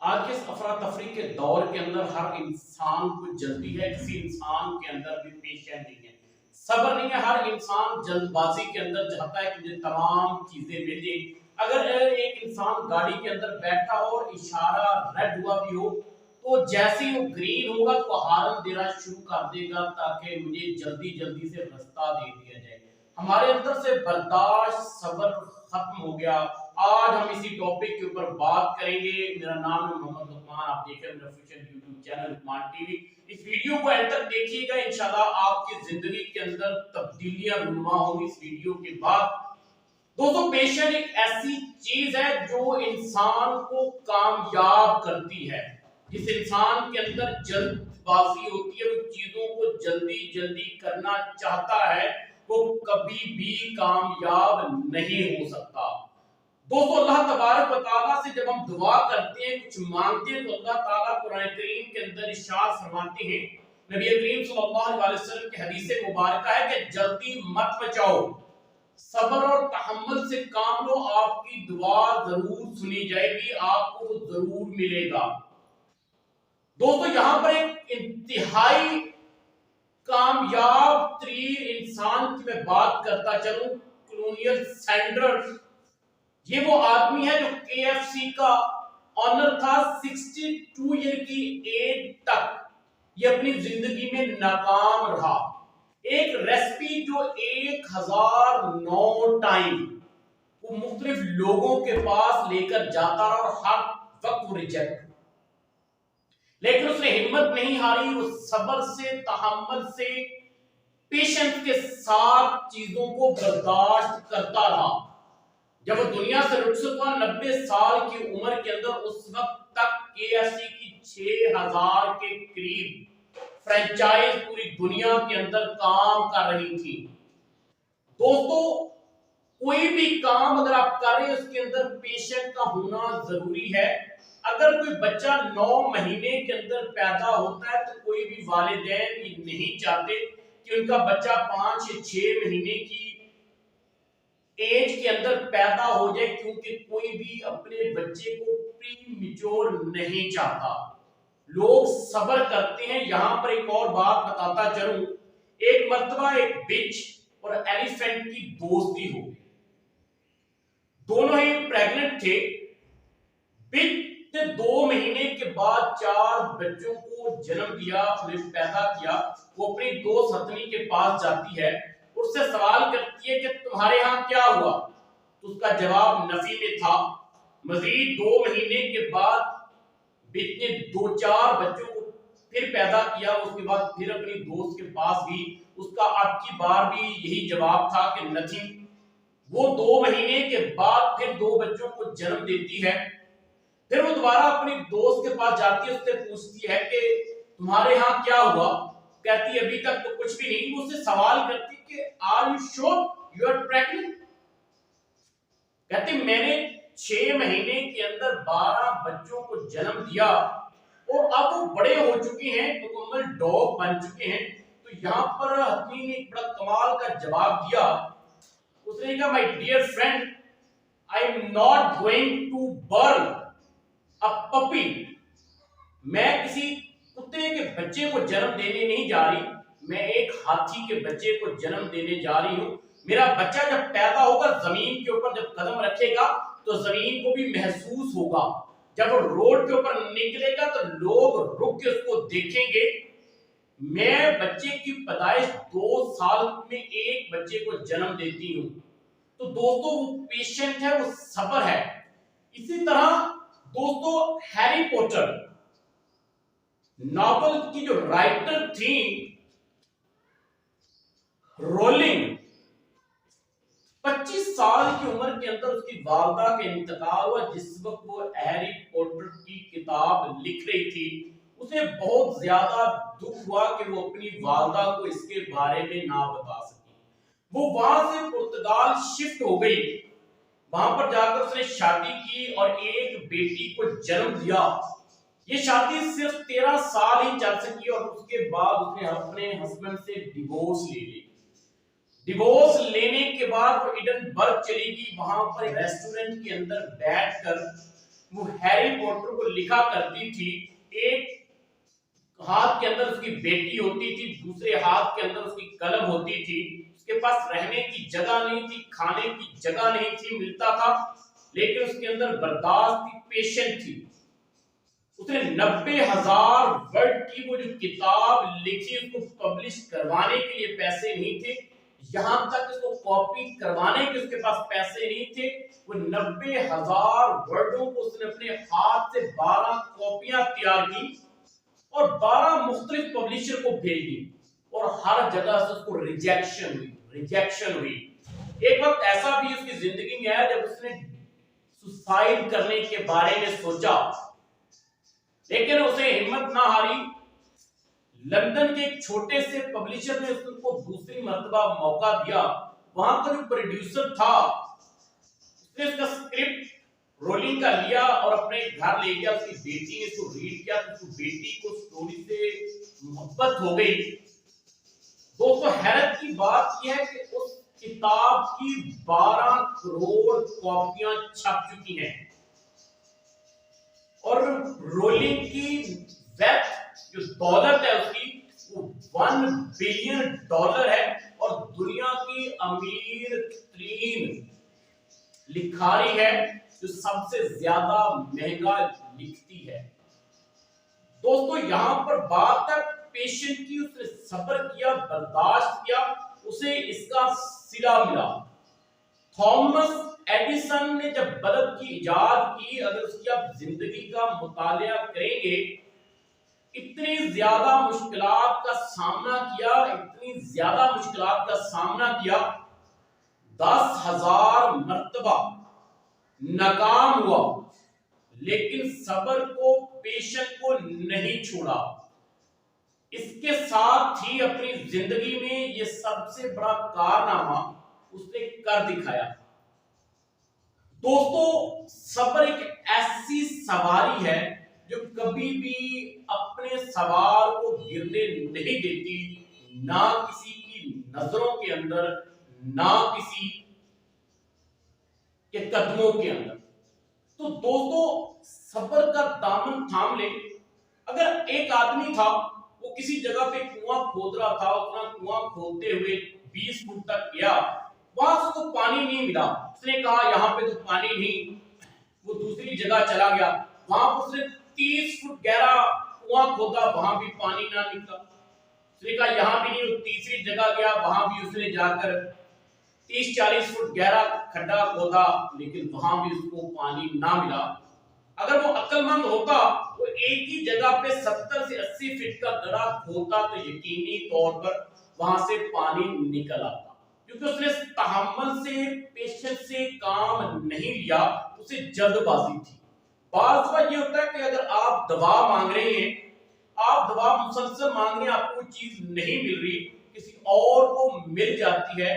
आज के इस अफरा तफरी के दौर के अंदर हर इंसान को जल्दी है, किसी इंसान के अंदर भी पेशेंस नहीं है, सब्र नहीं है। हर इंसान जल्दबाजी के अंदर चाहता है कि मुझे तमाम चीजें मिल जाए। अगर एक इंसान गाड़ी के अंदर बैठा हो और इशारा रेड हुआ भी हो तो जैसे ही वो ग्रीन होगा तो हार्न देना शुरू कर देगा ताकि मुझे जल्दी जल्दी से रास्ता दे दिया जाए। हमारे अंदर से बर्दाश्त सब्र खत्म हो गया। आज हम इसी टॉपिक के ऊपर बात करेंगे। मेरा नाम है मोहम्मद लुकमान, आप देख रहे हैं मेरा official YouTube channel Lukman TV. इस वीडियो को एंड तक देखिएगा, इंशाल्लाह आपकी जिंदगी के अंदर तब्दीलियां रूनुमा होंगी इस वीडियो के बाद। दोस्तों, पेशेंस एक ऐसी चीज है जो इंसान को कामयाब करती है। जिस इंसान के अंदर जल्दबाजी होती है, वो चीजों को जल्दी जल्दी करना चाहता है, वो कभी भी कामयाब नहीं हो सकता। दोस्तों, अल्लाह तबारक व तआला से जब हम दुआ करते हैं, कुछ मांगते हैं, तो अल्लाह ताला कुरान करीम के अंदर इरशाद फरमाते हैं, नबी करीम सल्लल्लाहु अलैहि वसल्लम की हदीस मुबारक है कि जल्दी मत बचाओ, सब्र और तहम्मुल से काम लो, आपकी दुआ जरूर सुनी जाएगी, आपको वो जरूर मिलेगा। दोस्तों, यहां पर एक इंतहाई कामयाब तरीन इंसान की मैं बात करता चलूं, कॉलोनियल सैंडर्स। ये वो आदमी है जो केएफसी का ऑनर था। 62 ईयर की एज तक ये अपनी जिंदगी में नाकाम रहा। एक रेसिपी जो 1009 टाइम वो मुख्तलिफ लोगों के पास लेकर जाता रहा और हर वक्त वो रिजेक्ट, लेकिन उसने हिम्मत नहीं हारी। वो सब्र से, तहम्मुल से, पेशेंस के साथ चीजों को बर्दाश्त करता रहा। जब वो दुनिया से रुखसत हुआ 90 साल की उम्र के अंदर, उस वक्त तक केएफसी की 6000 के करीब फ्रेंचाइज पूरी दुनिया के अंदर काम कर रही थी। दोस्तों, कोई भी काम अगर आप कर रहे हैं उसके अंदर पेशेंस का होना जरूरी है। अगर कोई बच्चा 9 महीने के अंदर पैदा होता है तो कोई भी वालिदैन भी नहीं चाहते कि उनका बच्चा 5 या 6 महीने की एज के अंदर पैदा हो जाए, क्योंकि कोई भी अपने बच्चे को प्री मैच्योर नहीं चाहता। लोग सब्र करते हैं। यहां पर एक और बात बताता चलूं, एक मर्तबा एक बिच और एलिफेंट की दोस्ती हो गई। दोनों ही प्रेग्नेंट थे। बिच ने 2 महीने के बाद 4 बच्चों को जन्म दिया, उन्हें पैदा किया। वो अपनी दोस्त हथनी के पास जाती है, उससे सवाल करती है कि तुम्हारे यहां क्या हुआ, तो उसका जवाब नफी में था। मजीद 2 महीने के बाद बिच ने 2-4 बच्चों को फिर पैदा किया। उसके बाद फिर अपनी दोस्त के पास भी, उसका अब की बार भी यही जवाब था कि नथिंग। वो 2 महीने के बाद फिर 2 बच्चों को जन्म देती है। फिर वो दोबारा अपनी दोस्त के पास जाती है, उससे पूछती है कि तुम्हारे यहाँ क्या हुआ। कहती अभी तक तो कुछ भी नहीं। वो उससे सवाल करती कि are you sure you are pregnant. कहती मैंने 6 महीने के अंदर 12 बच्चों को जन्म दिया और अब वो बड़े हो चुके हैं, मुकम्मल डॉग बन चुके हैं। तो यहाँ पर हथनी ने एक बड़ा कमाल का जवाब दिया। उसने कहा my dear friend, I am not going to burn a puppy. मैं किसी कुत्ते के बच्चे को जन्म देने नहीं जा रही, मैं एक हाथी के बच्चे को जन्म देने जा रही हूं। मेरा बच्चा जब पैदा होगा, जमीन के ऊपर जब कदम रखेगा तो जमीन को भी महसूस होगा। जब वो रोड के ऊपर निकलेगा तो लोग रुक के उसको देखेंगे। मैं बच्चे की पैदाइश 2 साल में एक बच्चे को जन्म देती हूं। तो दोस्तों, वो पेशेंट है, वो सब्र है। इसी तरह दोस्तों, हैरी पॉटर नॉवल की जो राइटर थी रोलिंग, 25 साल की उम्र के अंदर उसकी वालदा का इंतकाल हुआ। जिस वक्त वो हैरी पॉटर की किताब लिख रही थी, उसे बहुत ज्यादा दुख हुआ कि वो अपनी वालदा को इसके बारे में ना बता सकी। वो वहां से पुर्तगाल शिफ्ट हो गई। वहां पर जाकर उसने शादी की और एक बेटी को जन्म दिया। ये शादी सिर्फ 13 साल ही चल सकी और उसके बाद उसने अपने हस्बैंड से डिवोर्स ले ली। डिवोर्स लेने के बाद वो एडिनबर्ग चली गई। वहां पर रेस्टोरेंट के अंदर बैठकर वो हैरी पॉटर को लिखा करती थी। एक हाथ के अंदर उसकी बेटी होती थी, दूसरे हाथ के अंदर उसकी कलम होती थी। उसके पास रहने की जगह नहीं थी, खाने की जगह नहीं थी, मिलता था, लेकिन उसके अंदर बर्दाश्त थी, पेशेंट थी। उसने 90,000 वर्ड की वो जो किताब लिखी, उसको पब्लिश करवाने के लिए पैसे नहीं थे, यहां तक उसको कॉपी करवाने के उसके पास पैसे नहीं थे। वो 90,000 वर्डों को उसने अपने हाथ से 12 कॉपियां तैयार की और 12 मुख्तलिफ पब्लिशर को भेज दी, और हर जगह से उसको रिजेक्शन हुई। एक वक्त ऐसा भी उसकी जिंदगी में आया जब उसने सुसाइड करने के बारे में सोचा, लेकिन उसे हिम्मत ना हारी। लंदन के एक छोटे से पब्लिशर ने उसको दूसरी मर्तबा मौका दिया। वहां का जो प्रोड्यूसर था, उसने उसका स्क्रिप्ट रोलिंग का लिया और अपने घर ले गया। उसकी बेटी ने इसको रीड किया तो उसकी बेटी को स्टोरी से मोहब्बत हो गई। दोस्तों, हैरत की बात यह है कि उस किताब की 12 करोड़ कॉपियां छप चुकी हैं, और रोलिंग की वेल्थ जो दौलत है उसकी, वो $1 बिलियन है, और दुनिया की अमीर तरीन लिखारी है, जो सबसे ज्यादा महंगा लिखती है। दोस्तों, यहां पर बात है पेशेंट की। उसने सब्र किया, बर्दाश्त किया, उसे इसका सिला मिला। थॉमस एडिसन ने जब बल्ब की इजाद की, अगर उसकी आप जिंदगी का मुतालिया करेंगे, इतनी ज्यादा मुश्किलात का सामना किया, इतनी ज्यादा मुश्किलात का सामना किया, 10,000 मर्तबा नाकाम हुआ, लेकिन सब्र को, पेशेंस को नहीं छोड़ा। इसके साथ ही अपनी जिंदगी में ये सबसे बड़ा कारनामा उसने कर दिखाया। दोस्तों, सब्र एक ऐसी सवारी है जो कभी भी अपने सवार को गिरने नहीं देती, ना किसी की नजरों के अंदर, ना किसी के कदमों के अंदर। तो दोस्तों, सब्र का दामन थाम ले। अगर एक आदमी था, वो किसी जगह पे कुआं खोद रहा था, अपना कुआं खोदते हुए 20 फुट तक गया, वहां से उसको पानी नहीं मिला। उसने कहा यहां पे तो पानी नहीं, वो दूसरी जगह चला गया, वहां पर उसने 30 फुट गहरा कुआं खोदा, वहां भी पानी ना निकला। उसने कहा यहां भी नहीं, वो तीसरी जगह गया, वहां भी उसने जाकर 30-40 फुट गहरा खड्डा खोदा, लेकिन वहां भी उसको पानी ना मिला। अगर वो अक्लमंद होता, वो एक ही जगह पे 70 से 80 फीट का गड्ढा खोदता तो यकीनी तौर पर वहां से पानी निकल आता, क्योंकि उसने तहम्मुल से, पेशेंस से काम नहीं लिया, उसे जल्दबाजी थी। बात बात ये होता है कि अगर आप दवा मांग रहे हैं, आप दवा मुसलसल मांग रहे हैं, आपको चीज नहीं मिल रही, किसी और को मिल जाती है,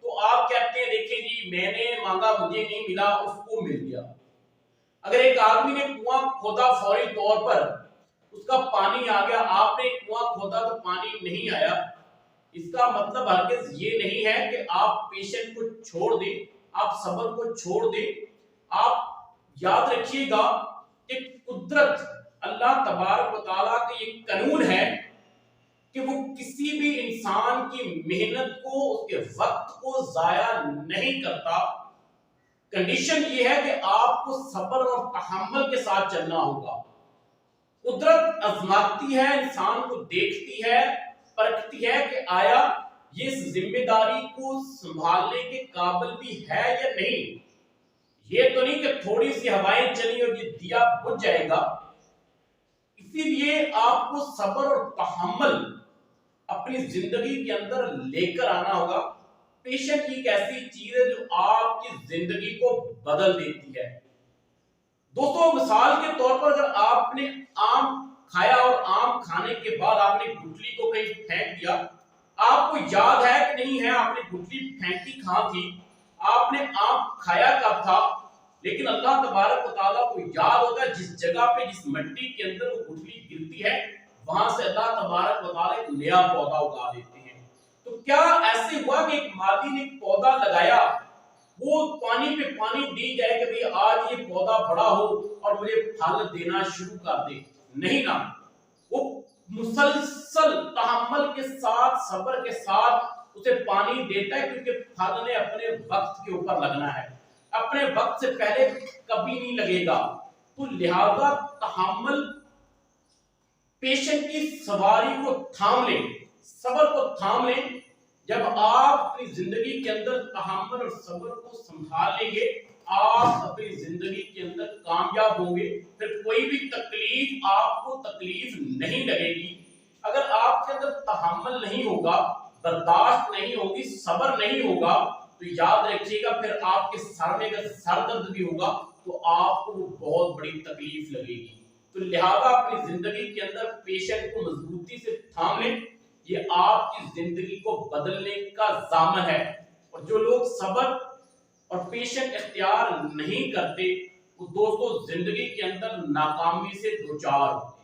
तो आप कहते हैं देखिए जी, मैंने मांगा, मुझे नहीं मिला, उसको मिल गया। अगर एक आदमी ने कुआं खोदा, फौरी तौर पर उसका पानी आ गया, आपने कुआं खोदा तो पानी नहीं आया, इसका मतलब हरगिज ये नहीं है कि आप पेशेंट को छोड़ दें, आप सब्र को छोड़ दें। आप याद रखिएगा कि कुदरत, अल्लाह तबारक व तआला का ये कानून है कि वो किसी भी इंसान की मेहनत को, उसके वक्त को जाया नहीं करता। कंडीशन ये है कि आपको सब्र और तहम्मुल के साथ चलना होगा। कुदरत आजमाती है, इंसान को देखती है, परखती है कि आया ये इस जिम्मेदारी को संभालने के काबिल भी है या नहीं। ये तो नहीं कि थोड़ी सी हवाएं चली और ये दिया बुझ जाएगा। इसीलिए आपको सब्र और तहम्मुल अपनी जिंदगी के अंदर लेकर आना होगा। पेशेंस एक ऐसी चीज है जो आपकी जिंदगी को बदल देती है। दोस्तों, मिसाल के तौर पर अगर आपने आम खाया और आम खाने के बाद आपने गुठली को कहीं फेंक दिया, आपको याद है कि नहीं है आपने गुठली फेंकी कहां थी, आपने आम खाया कब था, लेकिन अल्लाह तबारक व तआला को याद होता है जिस जगह पे, जिस मिट्टी के अंदर वो गुठली गिरती है, वहां से अल्लाह तबारक व तआला एक नया पौधा उगा देते हैं। तो क्या ऐसे हुआ कि एक माली ने एक पौधा लगाया, वो पानी पे पानी दी जाए कि भाई आज ये पौधा बड़ा हो और मुझे फल देना शुरू कर दे, नहीं ना। वो मुसलसल तहम्मुल के साथ, सब्र के साथ उसे पानी देता है, क्योंकि फल ने अपने वक्त के ऊपर लगना है, अपने वक्त से पहले कभी नहीं लगेगा। तो लिहाजा तहम्मुल, पेशेंट की सवारी को थाम लें, सब्र को थाम लें। जब आप अपनी जिंदगी के अंदर तहम्मुल और सब्र को संभाल लेंगे, आप अपनी जिंदगी के अंदर कामयाब होंगे। फिर कोई भी तकलीफ आपको तकलीफ नहीं लगेगी। अगर आपके अंदर तहम्मुल नहीं होगा, बर्दाश्त नहीं होगी, सब्र नहीं होगा, तो याद रखिएगा फिर आपके सर में अगर सर दर्द भी होगा तो आपको बहुत बड़ी तकलीफ लगेगी। तो लिहाजा अपनी जिंदगी के अंदर पेशेंट को मजबूती से थाम लें, ये आपकी जिंदगी को बदलने का ज़ामन है। और जो लोग सब्र और पेशेंट इख्तियार नहीं करते, वो दोस्तों जिंदगी के अंदर नाकामी से दो चार होते हैं।